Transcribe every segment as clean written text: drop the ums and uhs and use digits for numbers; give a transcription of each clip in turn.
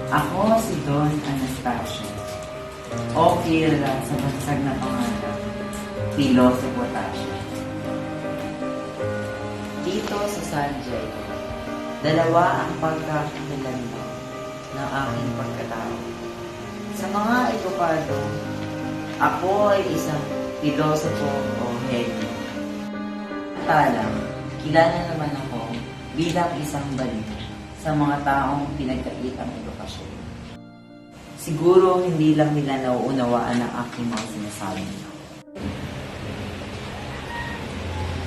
Ako si Don Anastasio, o kilala sa bansag na pangalan, Pilosopo Tasio. Dito sa Sanjay, dalawa ang pagkakakilanlan ng aking pagkatao. Sa mga edukado, ako ay isang pilosopo o henyo. Talang, kilala naman ako bilang isang balik sa mga taong pinagkait ang edukasyon. Siguro hindi lang nila nauunawaan ang aking mga sinasabi.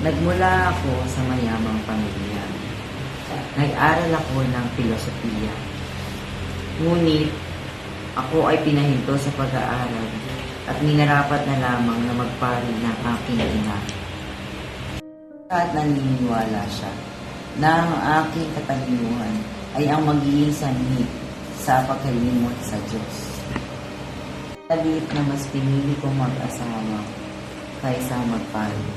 Nagmula ako sa mayamang pamilya. Nag-aral ako ng filosofiya. Ngunit, ako ay pinahinto sa pag-aaral at minarapat na lamang na magpari ng aking ina. At naniniwala siya na ang aking katalinuhan ay ang magiging sanhi sa pagkalimot sa Diyos. Talit na mas pinili kong mag-asawa kaysa magpari.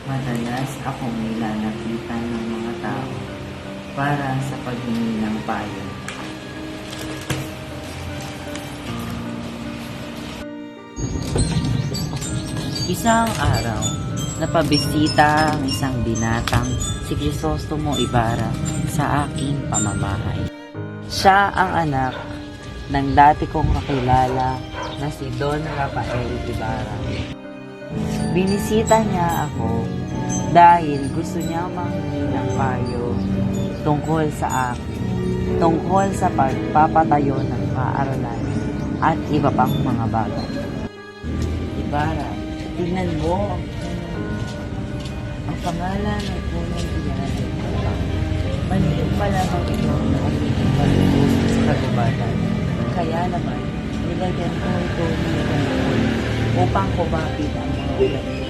Madalas akong nilalapitan ng mga tao para sa paghingi ng payo. Isang araw, napabisita ang isang binatang si Crisostomo Ibarra sa aking pamamahay. Siya ang anak ng dati kong kakilala na si Don Rafael Ibarra. Binisita niya ako dahil gusto niya manghingi ng payo tungkol sa akin, tungkol sa pagpapatayo ng paaralan at iba pang mga bagay. Ibarra, tingnan mo ang pangalan ng punong pinanagin. Maliit pa lamang ito na magiging palubos sa kagubatan. Kaya naman, nilagyan ko ito ng ganun upang kumapit ang mga ulat.